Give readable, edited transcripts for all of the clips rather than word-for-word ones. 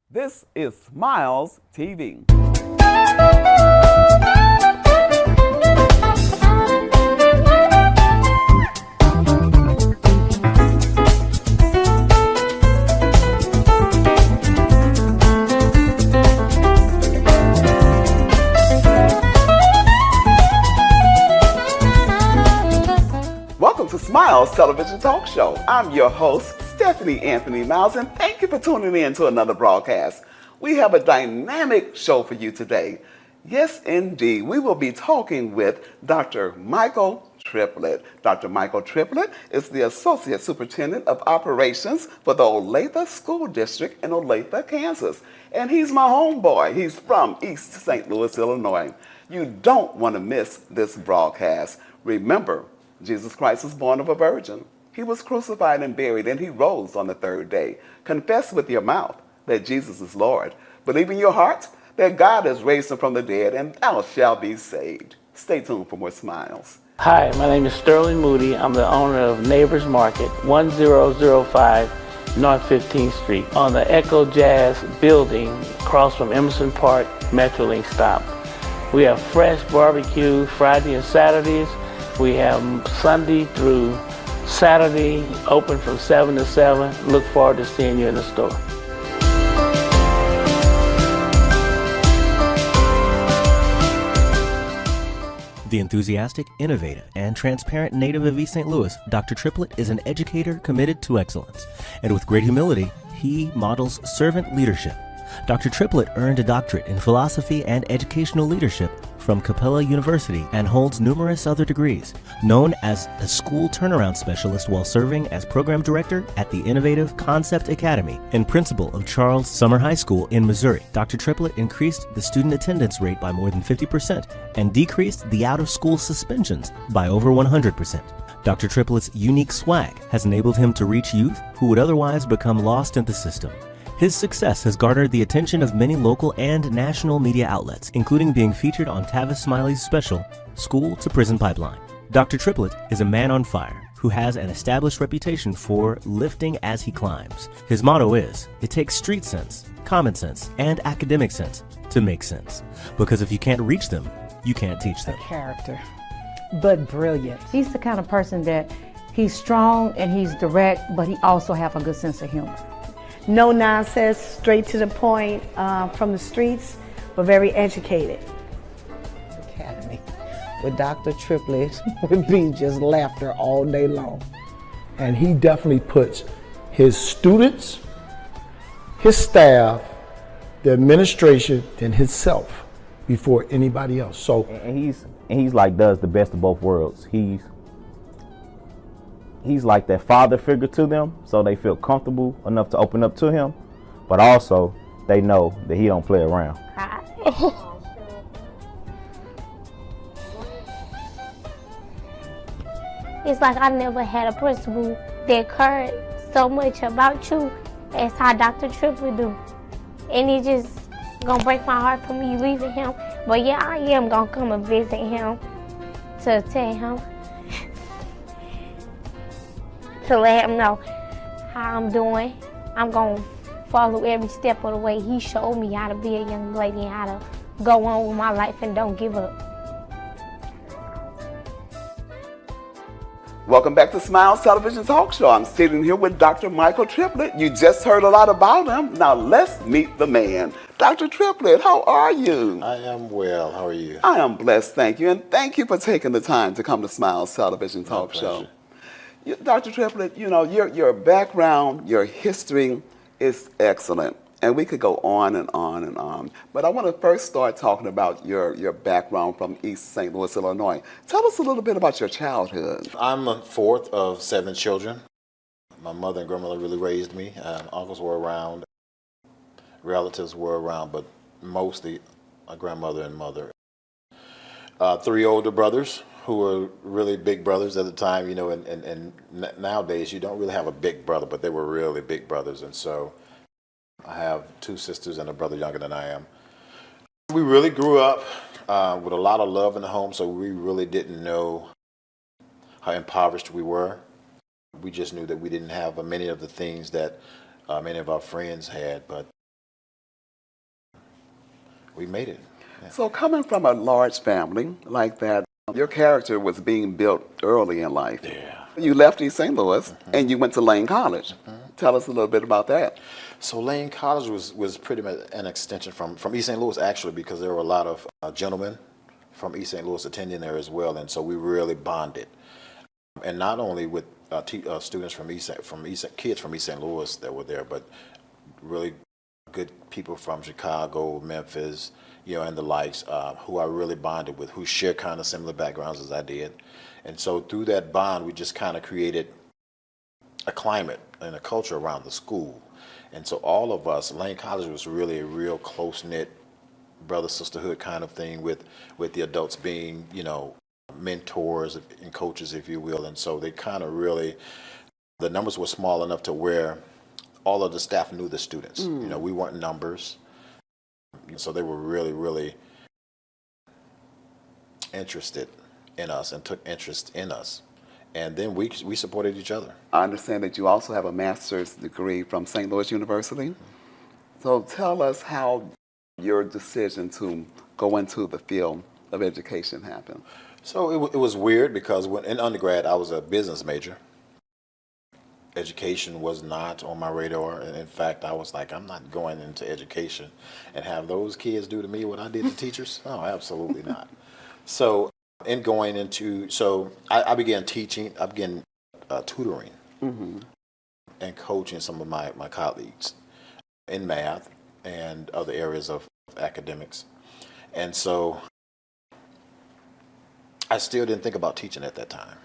This is Smiles TV. Welcome to Smiles Television Talk Show. I'm your host, Stephanie Anthony Miles, and thank you for tuning in to another broadcast. We have a dynamic show for you today. Yes, indeed, we will be talking with Dr. Michael Triplett. Dr. Michael Triplett is the Associate Superintendent of Operations for the Olathe School District in Olathe, Kansas. And he's my homeboy. He's from East St. Louis, Illinois. You don't want to miss this broadcast. Remember, Jesus Christ was born of a virgin. He was crucified and buried, and he rose on the third day. Confess with your mouth that Jesus is Lord. Believe in your heart that God has raised him from the dead, and thou shalt be saved. Stay tuned for more smiles. Hi, my name is Sterling Moody. I'm the owner of Neighbors Market, 1005 North 15th Street, on the Echo Jazz building across from Emerson Park Metrolink stop. We have fresh barbecue Friday and Saturdays. We have Sunday through Saturday, open from 7 to 7. Look forward to seeing you in the store. The enthusiastic, innovative, and transparent native of East St. Louis, Dr. Triplett is an educator committed to excellence. And with great humility, he models servant leadership. Dr. Triplett earned a doctorate in philosophy and educational leadership from Capella University and holds numerous other degrees. Known as a school turnaround specialist while serving as program director at the innovative Concept Academy and principal of Charles Summer High School in Missouri, Dr. Triplett increased the student attendance rate by more than 50% and decreased the out-of-school suspensions by over 100%. Dr. Triplett's unique swag has enabled him to reach youth who would otherwise become lost in the system. His success has garnered the attention of many local and national media outlets, including being featured on Tavis Smiley's special, School to Prison Pipeline. Dr. Triplett is a man on fire who has an established reputation for lifting as he climbs. His motto is, it takes street sense, common sense, and academic sense to make sense. Because if you can't reach them, you can't teach them. Character, but brilliant. He's the kind of person that he's strong and he's direct, but he also has a good sense of humor. No nonsense, straight to the point, from the streets, but very educated. Academy with Dr. Triplett would be just laughter all day long. And he definitely puts his students, his staff, the administration, and himself before anybody else. So and he's like does the best of both worlds. He's like that father figure to them, so they feel comfortable enough to open up to him, but also they know that he don't play around. It's like I never had a principal that cared so much about you as how Dr. Triplett do. And it just gonna break my heart for me leaving him. But yeah, I am gonna come and visit him to tell him, to let him know how I'm doing. I'm gonna follow every step of the way. He showed me how to be a young lady and how to go on with my life and don't give up. Welcome back to Smiles Television Talk Show. I'm sitting here with Dr. Michael Triplett. You just heard a lot about him. Now let's meet the man. Dr. Triplett, how are you? I am well. How are you? I am blessed, thank you. And thank you for taking the time to come to Smiles Television Talk Show. Dr. Triplett, you know, your background, your history is excellent. And we could go on and on and on. But I want to first start talking about your background from East St. Louis, Illinois. Tell us a little bit about your childhood. I'm a fourth of 7 children. My mother and grandmother really raised me. Uncles were around, relatives were around, but mostly my grandmother and mother. 3 older brothers who were really big brothers at the time, you know, and nowadays you don't really have a big brother, but they were really big brothers. And so I have 2 sisters and a brother younger than I am. We really grew up with a lot of love in the home, so we really didn't know how impoverished we were. We just knew that we didn't have many of the things that many of our friends had, but we made it. Yeah. So coming from a large family like that, your character was being built early in life. Yeah. You left East St. Louis and you went to Lane College. Tell us a little bit about that. So Lane College was pretty much an extension from East St. Louis, actually, because there were a lot of gentlemen from East St. Louis attending there as well, and so we really bonded. And not only with students from kids from East St. Louis that were there, but really good people from Chicago, Memphis, and the likes, who I really bonded with, who share kind of similar backgrounds as I did. And so through that bond, we just kind of created a climate and a culture around the school. And so all of us, Lane College was really a real close-knit brother sisterhood kind of thing, with the adults being, mentors and coaches, if you will. And so they kind of really, the numbers were small enough to where all of the staff knew the students. We weren't numbers. So they were really, really interested in us and took interest in us. And then we supported each other. I understand that you also have a master's degree from St. Louis University. So tell us how your decision to go into the field of education happened. So it was weird because when in undergrad, I was a business major. Education was not on my radar. And in fact, I was like, I'm not going into education and have those kids do to me what I did to teachers. No, absolutely not. So in going into, I began teaching, I began tutoring and coaching some of my colleagues in math and other areas of academics. And so I still didn't think about teaching at that time.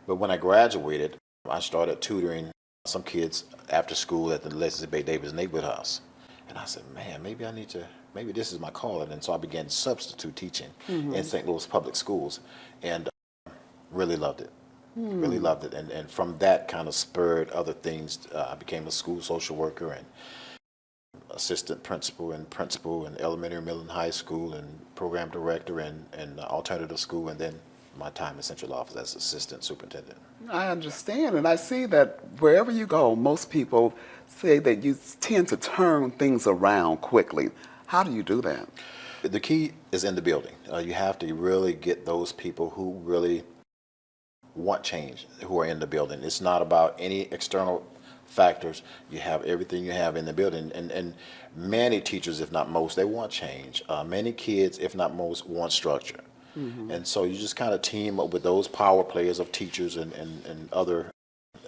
But when I graduated, I started tutoring some kids after school at the Leslie Bay Davis Neighborhood House. And I said, man, maybe this is my calling. And so I began substitute teaching in St. Louis public schools, and really loved it. Really loved it. And from that kind of spurred other things. I became a school social worker and assistant principal in elementary, middle, and high school, and program director and alternative school, and then my time in central office as assistant superintendent. I understand, and I see that wherever you go, most people say that you tend to turn things around quickly. How do you do that? The key is in the building. You have to really get those people who really want change, who are in the building. It's not about any external factors. You have everything you have in the building. And many teachers, if not most, they want change. Many kids, if not most, want structure. And so you just kind of team up with those power players of teachers and other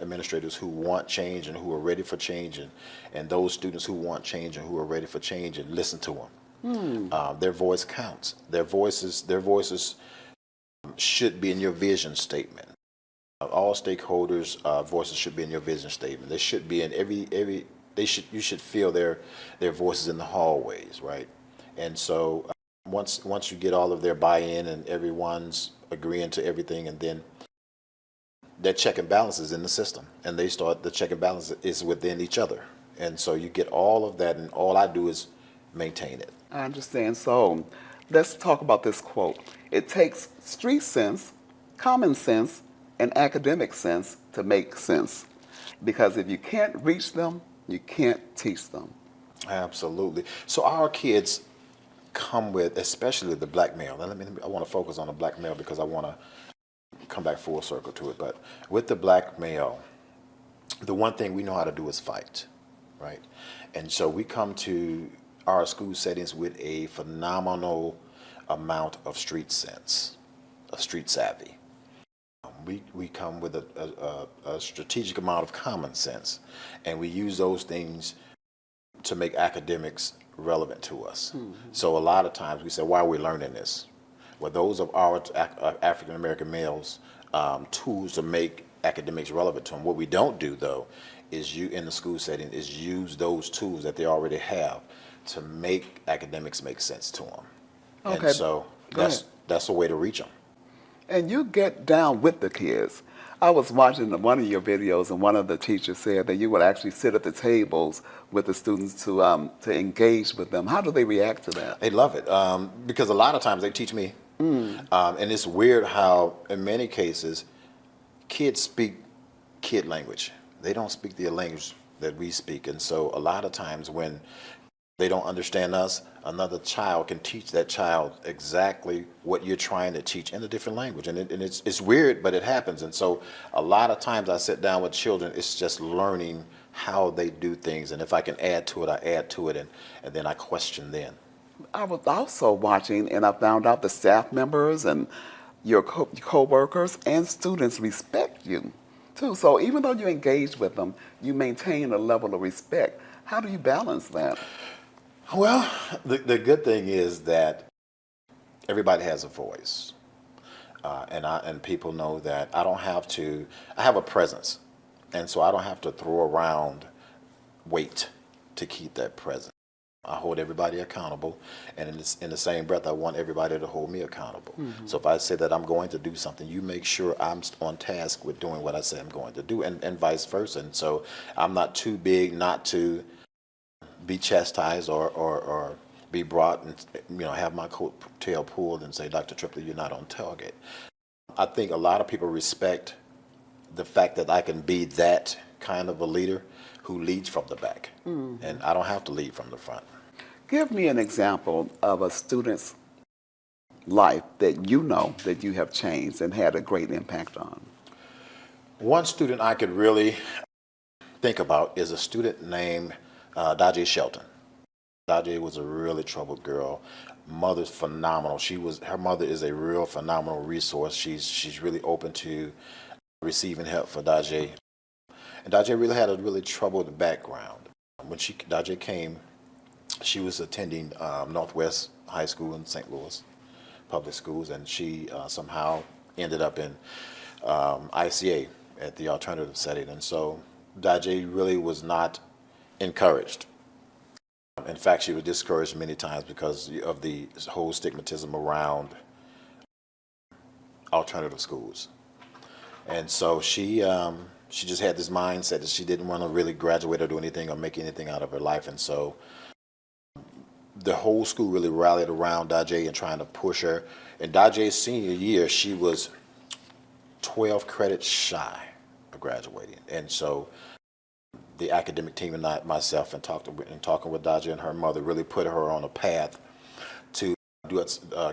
administrators who want change and who are ready for change, and those students who want change and who are ready for change, and listen to them. Their voice counts. Their voices should be in your vision statement. All stakeholders' voices should be in your vision statement. They should be in you should feel their voices in the hallways, right? And so once you get all of their buy-in and everyone's agreeing to everything, and then that check and balance is in the system, and the check and balance is within each other. And so you get all of that, and all I do is maintain it. I understand. So let's talk about this quote. It takes street sense, common sense, and academic sense to make sense. Because if you can't reach them, you can't teach them. Absolutely. So our kids come with, especially the black male. Now I want to focus on the black male because I want to come back full circle to it. But with the black male, the one thing we know how to do is fight, right? And so we come to our school settings with a phenomenal amount of street sense, of street savvy. We come with a strategic amount of common sense, and we use those things to make academics relevant to us. So a lot of times we say, why are we learning this? Well, those of our African American males, tools to make academics relevant to them. What we don't do, though, is in the school setting, is use those tools that they already have to make academics make sense to them. Okay. And so that's a way to reach them. And you get down with the kids. I was watching one of your videos, and one of the teachers said that you would actually sit at the tables with the students to engage with them. How do they react to that? They love it because a lot of times they teach me. And it's weird how, in many cases, kids speak kid language. They don't speak the language that we speak. And so a lot of times when they don't understand us, another child can teach that child exactly what you're trying to teach in a different language. And it's weird, but it happens. And so a lot of times I sit down with children, it's just learning how they do things. And if I can add to it, I add to it, and then I question then. I was also watching, and I found out the staff members and your co-workers and students respect you, too. So even though you engage with them, you maintain a level of respect. How do you balance that? Well, the good thing is that everybody has a voice, and people know that I don't have to. I have a presence, and so I don't have to throw around weight to keep that presence. I hold everybody accountable, and in the same breath, I want everybody to hold me accountable. Mm-hmm. So if I say that I'm going to do something, you make sure I'm on task with doing what I say I'm going to do, and vice versa. And so I'm not too big not to be chastised or be brought and have my tail pulled and say, Dr. Triplett, you're not on target. I think a lot of people respect the fact that I can be that kind of a leader who leads from the back, and I don't have to lead from the front. Give me an example of a student's life that you know that you have changed and had a great impact on. One student I could really think about is a student named Daje Shelton. Daje was a really troubled girl. Mother's phenomenal. Her mother is a real phenomenal resource. She's really open to receiving help for Daje. And Daje really had a really troubled background. When Daje came, she was attending Northwest High School in St. Louis, public schools, and she somehow ended up in ICA at the alternative setting. And so Daje really was not encouraged. In fact, she was discouraged many times because of the whole stigmatism around alternative schools. And so she just had this mindset that she didn't want to really graduate or do anything or make anything out of her life. And so the whole school really rallied around Daje and trying to push her. In Daje's senior year, she was 12 credits shy of graduating. And so the academic team and myself and talking with Daje and her mother really put her on a path to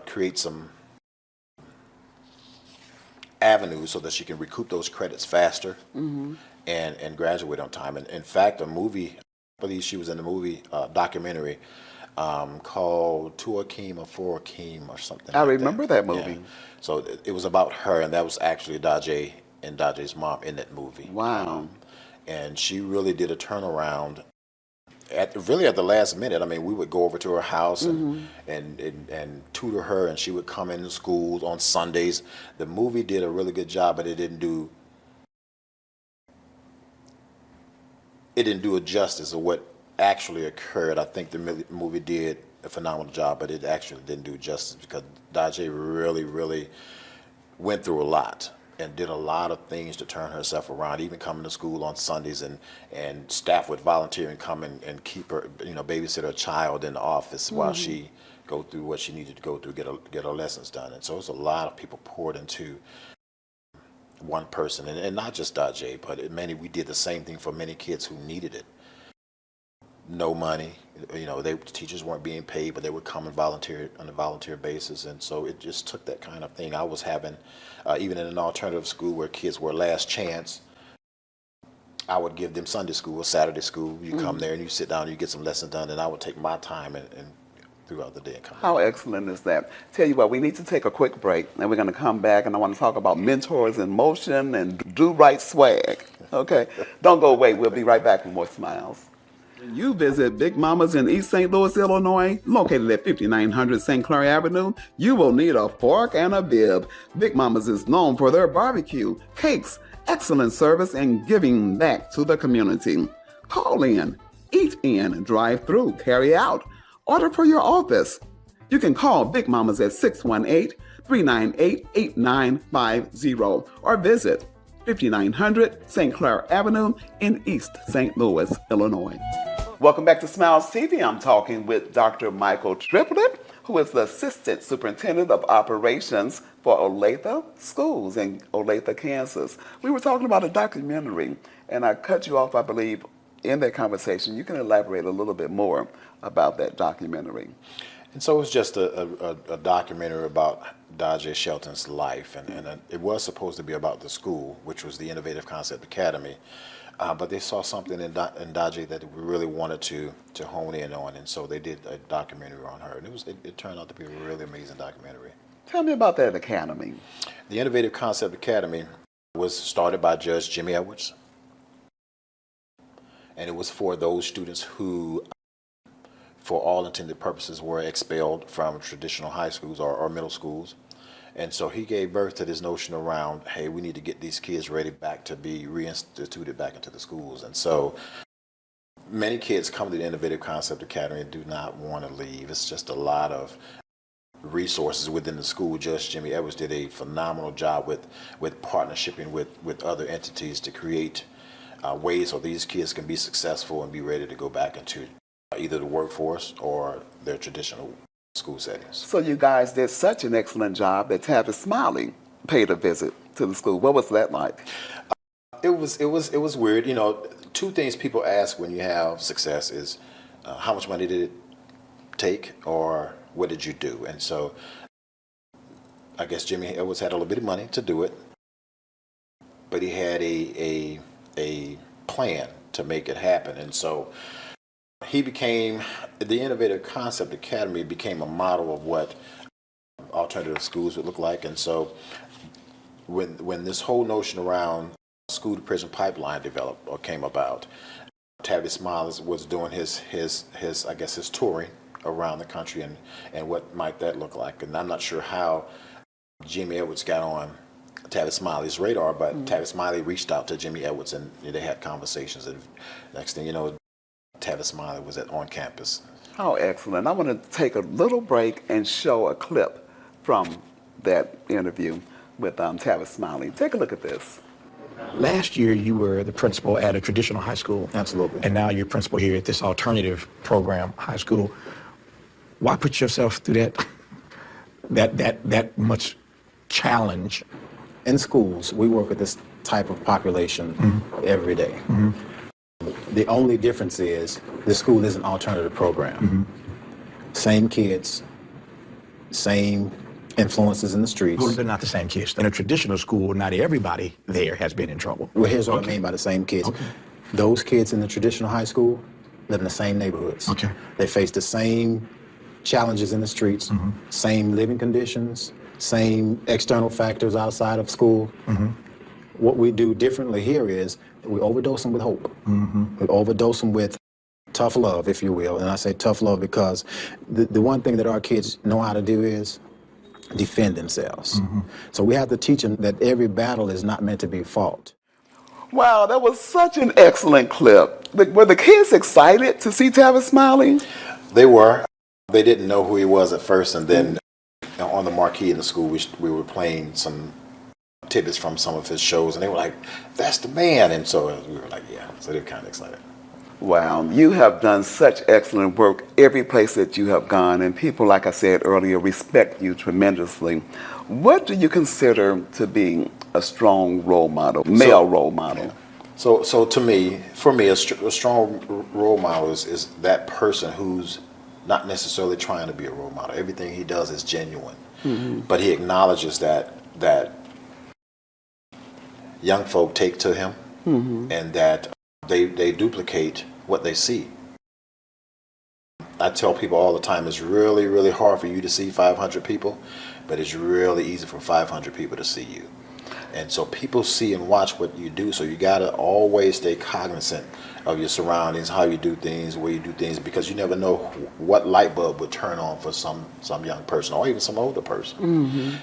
create some avenues so that she can recoup those credits faster and graduate on time. And in fact, a movie, I believe she was in the movie documentary called To Akeem or For Akeem or something. I remember that movie. Yeah. So it was about her, and that was actually Daje and Daje's mom in that movie. Wow. And she really did a turnaround at the last minute. I mean, we would go over to her house and tutor her, and she would come into schools on Sundays. The movie did a really good job, but it didn't do a justice of what actually occurred. I think the movie did a phenomenal job, but it actually didn't do justice because Daje really, really went through a lot and did a lot of things to turn herself around, even coming to school on Sundays, and staff would volunteer and come and keep her, babysit her child in the office while she go through what she needed to go through, get her lessons done. And so it's a lot of people poured into one person, and not just Daje, but we did the same thing for many kids who needed it. No money, teachers weren't being paid, but they would come and volunteer on a volunteer basis. And so it just took that kind of thing. I was having, even in an alternative school where kids were last chance, I would give them Sunday school or Saturday school. You come there and you sit down and you get some lessons done, and I would take my time and throughout the day and come How back. excellent is that? Tell you what, we need to take a quick break, and we're going to come back, and I want to talk about mentors in motion and do right swag. Okay? Don't go away. We'll be right back with more Smiles. When you visit Big Mama's in East St. Louis, Illinois, located at 5900 St. Clair Avenue, you will need a fork and a bib. Big Mama's is known for their barbecue, cakes, excellent service, and giving back to the community. Call in, eat in, drive through, carry out, order for your office. You can call Big Mama's at 618-398-8950 or visit 5900 St. Clair Avenue in East St. Louis, Illinois. Welcome back to Smiles TV. I'm talking with Dr. Michael Triplett, who is the Assistant Superintendent of Operations for Olathe Schools in Olathe, Kansas. We were talking about a documentary, and I cut you off, I believe, in that conversation, you can elaborate a little bit more about that documentary. And so it was just a documentary about Dajay Shelton's life, and it was supposed to be about the school, which was the Innovative Concept Academy, but they saw something in Dajay that we really wanted to hone in on, and so they did a documentary on her, and it turned out to be a really amazing documentary. Tell me about that academy. The Innovative Concept Academy was started by Judge Jimmy Edwards, and it was for those students who, for all intended purposes, were expelled from traditional high schools or middle schools. And so he gave birth to this notion around, hey, we need to get these kids ready back to be reinstituted back into the schools. And so many kids come to the Innovative Concept Academy and do not want to leave. It's just a lot of resources within the school. Judge Jimmy Edwards did a phenomenal job with partnershiping with other entities to create ways so these kids can be successful and be ready to go back into either the workforce or their traditional school settings. So you guys did such an excellent job that Tavis Smiley paid a visit to the school. What was that like? It was weird. You know, two things people ask when you have success is how much money did it take, or what did you do? And so I guess Jimmy Edwards had a little bit of money to do it, but he had a plan to make it happen. And so he became, the Innovative Concept Academy became a model of what alternative schools would look like. And so when this whole notion around school to prison pipeline developed or came about, Tavis Smiley was doing his I guess his touring around the country and what might that look like. And I'm not sure how Jimmy Edwards got on Tavis Smiley's radar, but Tavis Smiley reached out to Jimmy Edwards and they had conversations, and next thing you know, Tavis Smiley was on campus. Oh, excellent. I want to take a little break and show a clip from that interview with Tavis Smiley. Take a look at this. Last year, you were the principal at a traditional high school. Absolutely. And now you're principal here at this alternative program high school. Why put yourself through that much challenge? In schools, we work with this type of population every day. The only difference is the school is an alternative program. Same kids, same influences in the streets. Well, they're not the same kids. In a traditional school, not everybody there has been in trouble. Well, here's what I mean by the same kids. Those kids in the traditional high school live in the same neighborhoods. They face the same challenges in the streets, same living conditions, same external factors outside of school. What we do differently here is we overdose them with hope. We overdose them with tough love, if you will. And I say tough love because the one thing that our kids know how to do is defend themselves. So we have to teach them that every battle is not meant to be fought. Wow, that was such an excellent clip. Were the kids excited to see Tavis Smiley? They were. They didn't know who he was at first, and then on the marquee in the school, we were playing some tidbits from some of his shows, and they were like, "That's the man!" And so we were like, "Yeah." So they were kind of excited. Wow, you have done such excellent work every place that you have gone, and people, like I said earlier, respect you tremendously. What do you consider to be a strong role model, male role model? So to me, for me, a strong role model is that person who's not necessarily trying to be a role model. Everything he does is genuine, but he acknowledges that young folk take to him, and that they duplicate what they see. I tell people all the time, it's really, really hard for you to see 500 people, but it's really easy for 500 people to see you. And so people see and watch what you do, so you gotta always stay cognizant of your surroundings, how you do things, where you do things, because you never know what light bulb would turn on for some young person or even some older person.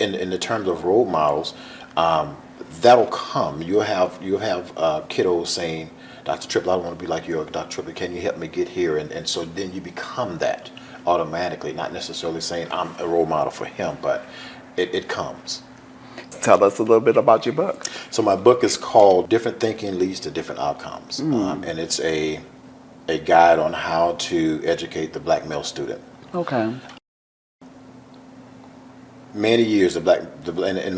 In the terms of role models, that'll come. You'll have kiddos saying, "Dr. Triplett, I want to be like you. Or, Dr. Triplett, can you help me get here?" And so then you become that automatically, not necessarily saying I'm a role model for him, but it comes. Tell us a little bit about your book. So my book is called Different Thinking Leads to Different Outcomes, and it's a guide on how to educate the black male student. Okay. Many years and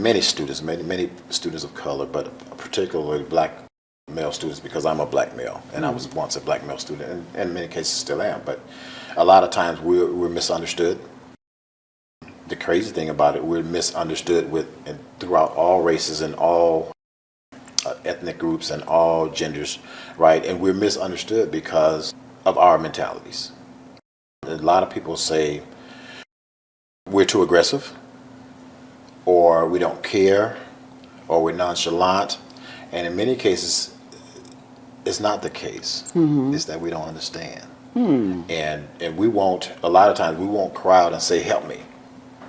many students of color, but particularly black male students because I'm a black male, and I was once a black male student, and in many cases still am. But a lot of times we're misunderstood. The crazy thing about it, we're misunderstood throughout all races and all ethnic groups and all genders, right? And we're misunderstood because of our mentalities. A lot of people say we're too aggressive, or we don't care, or we're nonchalant. And in many cases, it's not the case. It's that we don't understand. And we won't, a lot of times, we won't cry out and say, help me,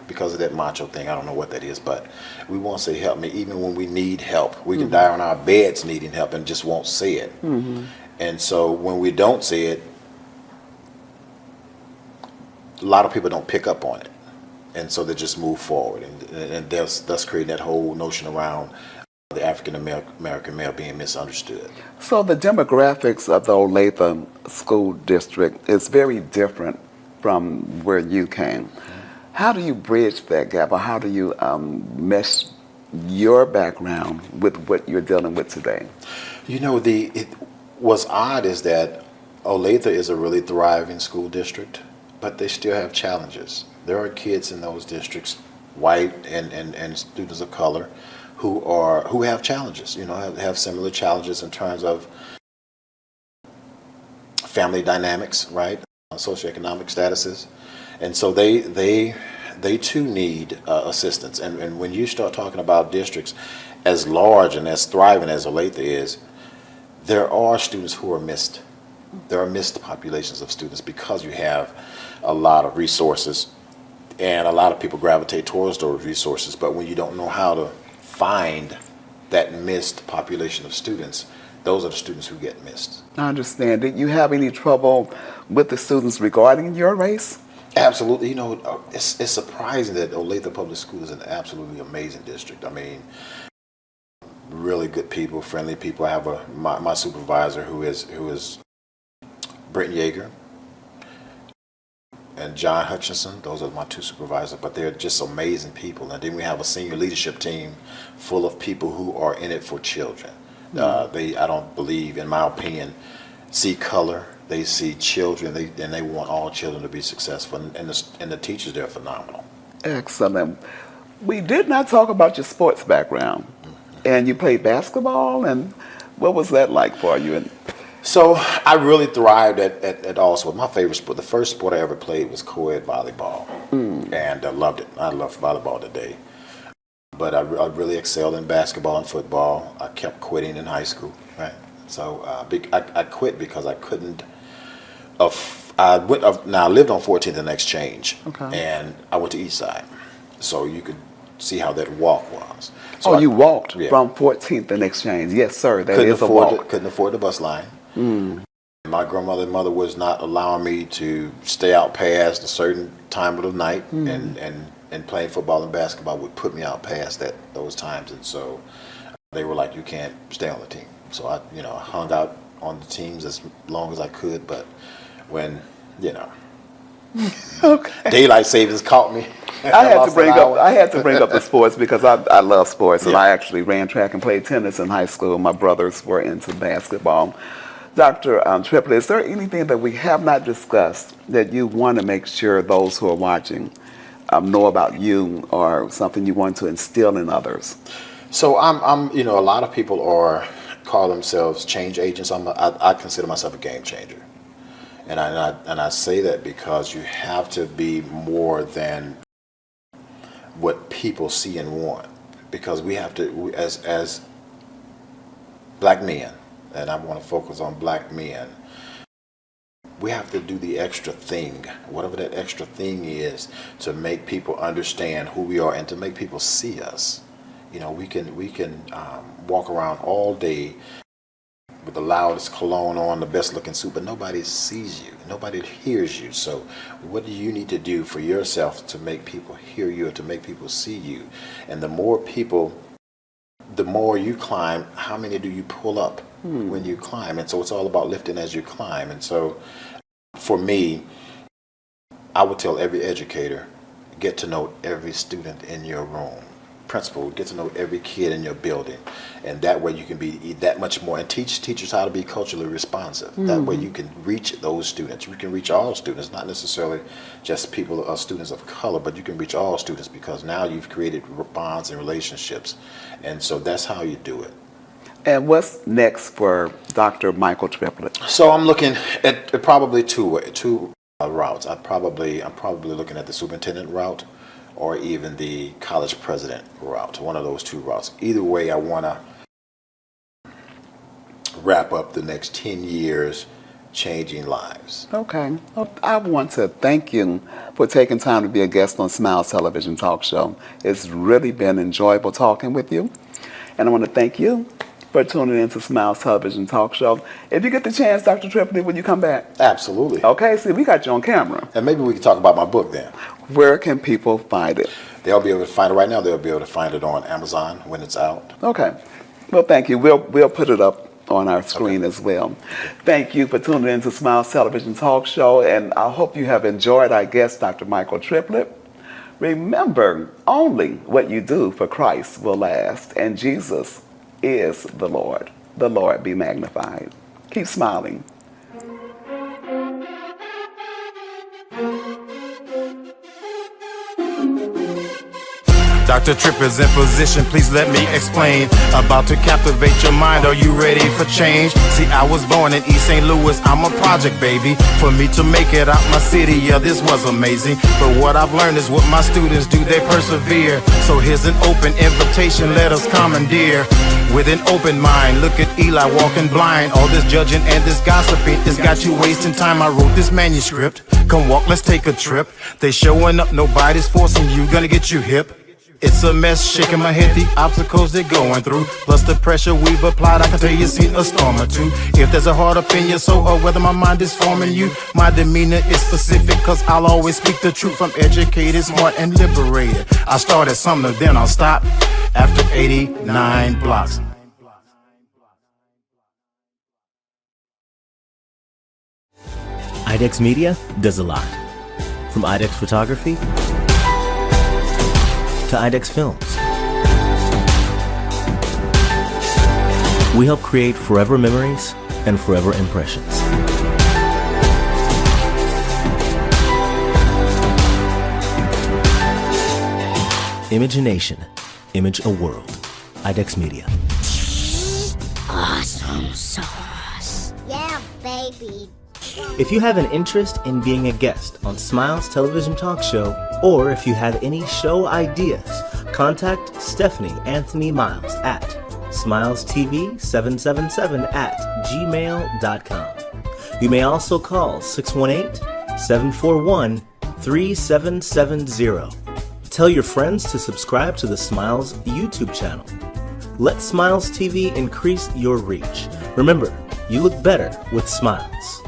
because of that macho thing. I don't know what that is, but we won't say, help me, even when we need help. We can die on our beds needing help and just won't say it. And so when we don't say it, a lot of people don't pick up on it. And so they just move forward, and thus creating that whole notion around the African American male being misunderstood. So the demographics of the Olathe school district is very different from where you came. How do you bridge that gap, or how do you mesh your background with what you're dealing with today? You know, what's odd is that Olathe is a really thriving school district, but they still have challenges. There are kids in those districts, white and students of color, who have challenges. You know, have similar challenges in terms of family dynamics, right? Socioeconomic statuses, and so they too need assistance. And when you start talking about districts as large and as thriving as Olathe is, there are students who are missed. There are missed populations of students because you have a lot of resources, and a lot of people gravitate towards those resources. But when you don't know how to find that missed population of students, those are the students who get missed. I understand. Did you have any trouble with the students regarding your race? Absolutely. You know, it's surprising that Olathe Public School is an absolutely amazing district. I mean, really good people, friendly people. I have my supervisor who is Brent Yeager and John Hutchinson. Those are my two supervisors, but they're just amazing people. And then we have a senior leadership team full of people who are in it for children. They, I don't believe, in my opinion, see color. They see children, and they want all children to be successful. And the teachers, they're phenomenal. Excellent. We did not talk about your sports background. And you played basketball, and what was that like for you? So I really thrived at all sports. My favorite sport, the first sport I ever played was co-ed volleyball, and I loved it. I love volleyball today. But I really excelled in basketball and football. I kept quitting in high school, right? So I quit because I couldn't. I lived on 14th and Exchange, and I went to East Side, so you could see how that walk was. So you walked from 14th and Exchange? Yes, sir. That is a walk. Couldn't afford the bus line. My grandmother and mother was not allowing me to stay out past a certain time of the night, and playing football and basketball would put me out past those times, and so they were like, you can't stay on the team. So I hung out on the teams as long as I could, but when daylight savings caught me, I had to bring up the sports because I love sports, and I actually ran track and played tennis in high school. My brothers were into basketball. Dr. Triplett, is there anything that we have not discussed that you want to make sure those who are watching know about you, or something you want to instill in others? So I'm a lot of people call themselves change agents. I consider myself a game changer, and I say that because you have to be more than what people see and want, because we have to, as black men, and I want to focus on black men, we have to do the extra thing, whatever that extra thing is, to make people understand who we are and to make people see us. We can walk around all day with the loudest cologne on, the best looking suit, but nobody sees you, nobody hears you. So what do you need to do for yourself to make people hear you, or to make people see you? And the more people, the more you climb, how many do you pull up when you climb? And so it's all about lifting as you climb. And so for me, I would tell every educator, get to know every student in your room. principal, get to know every kid in your building, and that way you can be that much more, and teach teachers how to be culturally responsive. That way you can reach those students. You can reach all students, not necessarily just people, students of color, but you can reach all students because now you've created bonds and relationships, and so that's how you do it. And what's next for Dr. Michael Triplett? So I'm looking at probably two routes. I'm probably looking at the superintendent route, or even the college president route. One of those two routes. Either way, I want to wrap up the next 10 years changing lives. Okay. Well, I want to thank you for taking time to be a guest on Smiles Television Talk Show. It's really been enjoyable talking with you. And I want to thank you for tuning in to Smiles Television Talk Show. If you get the chance, Dr. Triplett, will you come back? Absolutely. Okay, see, we got you on camera. And maybe we can talk about my book then. Where can people find it? They'll be able to find it right now. They'll be able to find it on Amazon when it's out. Okay. Well, thank you. We'll put it up on our screen as well. Thank you for tuning in to Smiles Television Talk Show, and I hope you have enjoyed our guest, Dr. Michael Triplett. Remember, only what you do for Christ will last, and Jesus is the Lord. The Lord be magnified. Keep smiling. Dr. Tripplett's in position, please let me explain. About to captivate your mind, are you ready for change? See, I was born in East St. Louis, I'm a project baby. For me to make it out my city, yeah, this was amazing. But what I've learned is what my students do, they persevere. So here's an open invitation, let us commandeer. With an open mind, look at Eli walking blind. All this judging and this gossiping has got you wasting time. I wrote this manuscript, come walk, let's take a trip. They showing up, nobody's forcing you, gonna get you hip. It's a mess, shaking my head, the obstacles they're going through. Plus the pressure we've applied, I can tell you seen a storm or two. If there's a heart up in your soul, or whether my mind is forming you, my demeanor is specific, cause I'll always speak the truth. I'm educated, smart, and liberated. I start at Sumner, then I'll stop after 89 blocks. IDEX Media does a lot. From IDEX Photography to IDEX Films. We help create forever memories and forever impressions. Imagination, image a world. IDEX Media. Awesome sauce. Yeah, baby. If you have an interest in being a guest on Smiles Television Talk Show, or if you have any show ideas, contact Stephanie Anthony Miles at smilestv777@gmail.com. You may also call 618-741-3770. Tell your friends to subscribe to the Smiles YouTube channel. Let Smiles TV increase your reach. Remember, you look better with smiles.